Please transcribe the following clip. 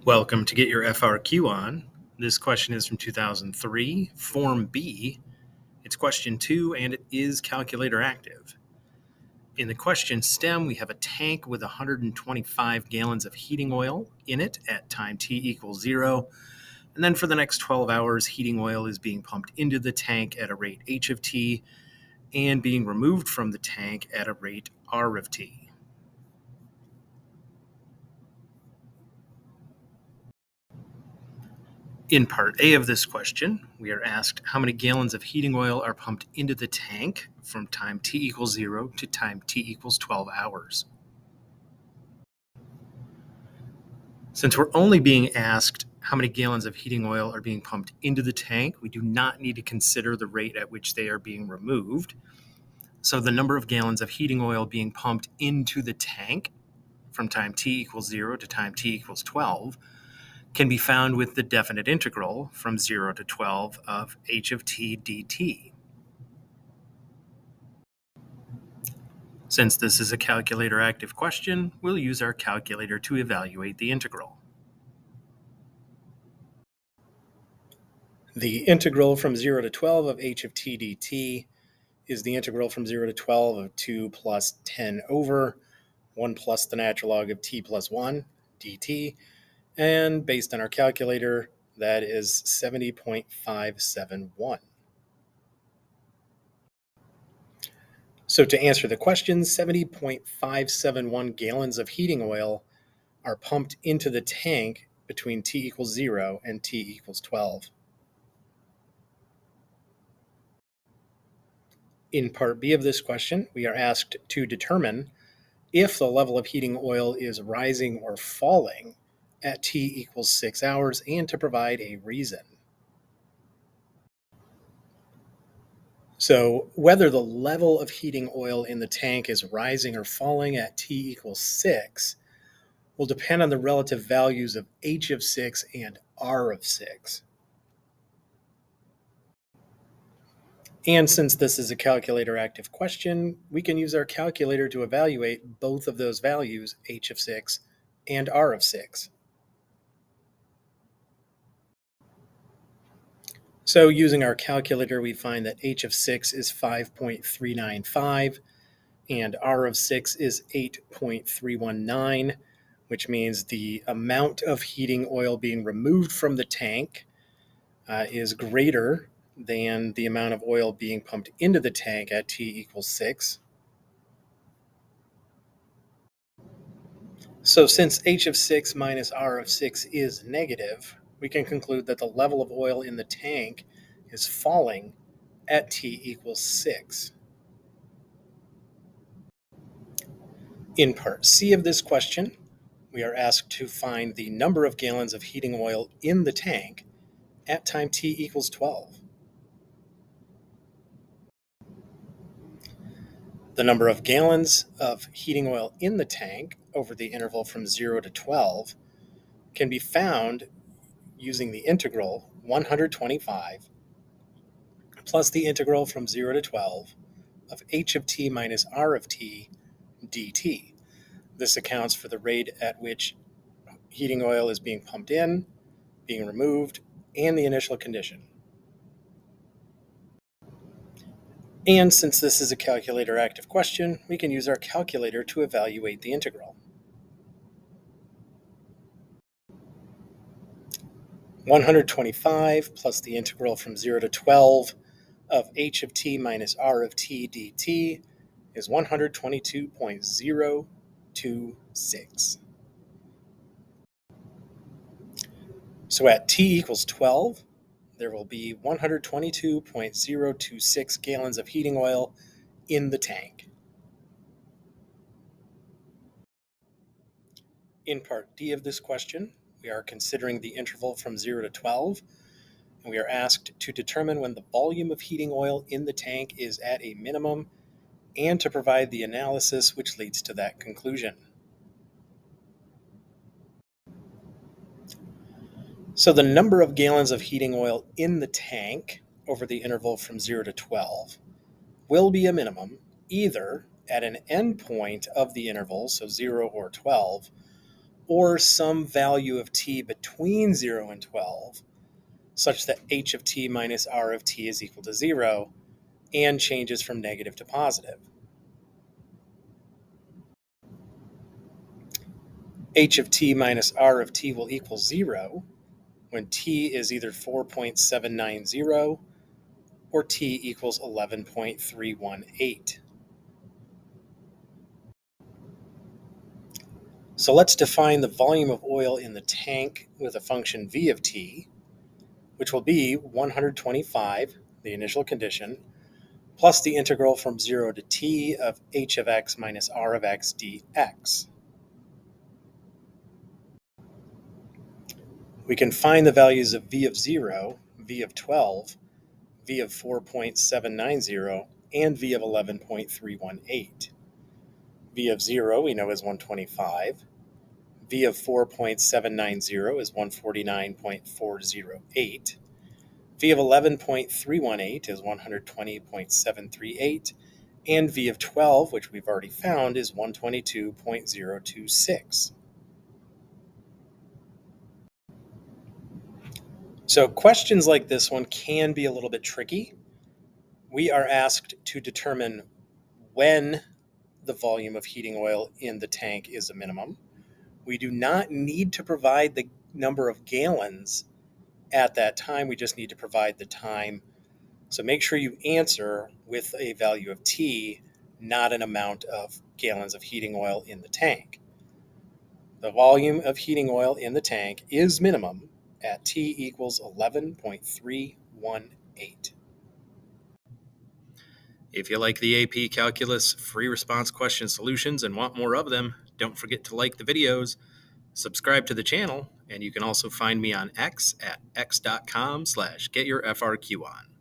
Welcome to Get Your FRQ On. This question is from 2003, Form B. It's question 2, and it is calculator active. In the question stem, we have a tank with 125 gallons of heating oil in it at time t equals 0. And then for the next 12 hours, heating oil is being pumped into the tank at a rate h of t and being removed from the tank at a rate r of t. In part A of this question, we are asked how many gallons of heating oil are pumped into the tank from time t equals 0 to time t equals 12 hours. Since we're only being asked how many gallons of heating oil are being pumped into the tank, we do not need to consider the rate at which they are being removed. So the number of gallons of heating oil being pumped into the tank from time t equals 0 to time t equals 12 can be found with the definite integral from 0 to 12 of h of t dt. Since this is a calculator active question, we'll use our calculator to evaluate the integral. The integral from 0 to 12 of h of t dt is the integral from 0 to 12 of 2 plus 10 over 1 plus the natural log of t plus 1 dt. And based on our calculator, that is 70.571. So to answer the question, 70.571 gallons of heating oil are pumped into the tank between t equals 0 and t equals 12. In part B of this question, we are asked to determine if the level of heating oil is rising or falling at t equals 6 hours and to provide a reason. So whether the level of heating oil in the tank is rising or falling at t equals 6 will depend on the relative values of h of 6 and r of 6. And since this is a calculator active question, we can use our calculator to evaluate both of those values, h of 6 and r of 6. So using our calculator, we find that h of 6 is 5.395 and r of 6 is 8.319, which means the amount of heating oil being removed from the tank is greater than the amount of oil being pumped into the tank at t equals 6. So since h of 6 minus r of 6 is negative, we can conclude that the level of oil in the tank is falling at t equals 6. In part C of this question, we are asked to find the number of gallons of heating oil in the tank at time t equals 12. The number of gallons of heating oil in the tank over the interval from 0 to 12 can be found using the integral 125 plus the integral from 0 to 12 of h of t minus r of t dt. This accounts for the rate at which heating oil is being pumped in, being removed, and the initial condition. And since this is a calculator active question, we can use our calculator to evaluate the integral. 125 plus the integral from 0 to 12 of h of t minus r of t dt is 122.026. So at t equals 12, there will be 122.026 gallons of heating oil in the tank. In part D of this question, we are considering the interval from 0 to 12, and we are asked to determine when the volume of heating oil in the tank is at a minimum and to provide the analysis which leads to that conclusion. So the number of gallons of heating oil in the tank over the interval from 0 to 12 will be a minimum either at an end point of the interval, so 0 or 12, or some value of t between 0 and 12, such that h of t minus r of t is equal to 0 and changes from negative to positive. H of t minus r of t will equal 0 when t is either 4.790 or t equals 11.318. So let's define the volume of oil in the tank with a function v of t, which will be 125, the initial condition, plus the integral from 0 to t of h of x minus r of x dx. We can find the values of v of 0, v of 12, v of 4.790, and v of 11.318. V of 0 we know is 125. V of 4.790 is 149.408. V of 11.318 is 120.738. And V of 12, which we've already found, is 122.026. So questions like this one can be a little bit tricky. We are asked to determine when the volume of heating oil in the tank is a minimum. We do not need to provide the number of gallons at that time. We just need to provide the time. So make sure you answer with a value of T, not an amount of gallons of heating oil in the tank. The volume of heating oil in the tank is minimum at T equals 11.318. If you like the AP Calculus free response question solutions and want more of them, don't forget to like the videos, subscribe to the channel, and you can also find me on X at x.com/getyourfrqon.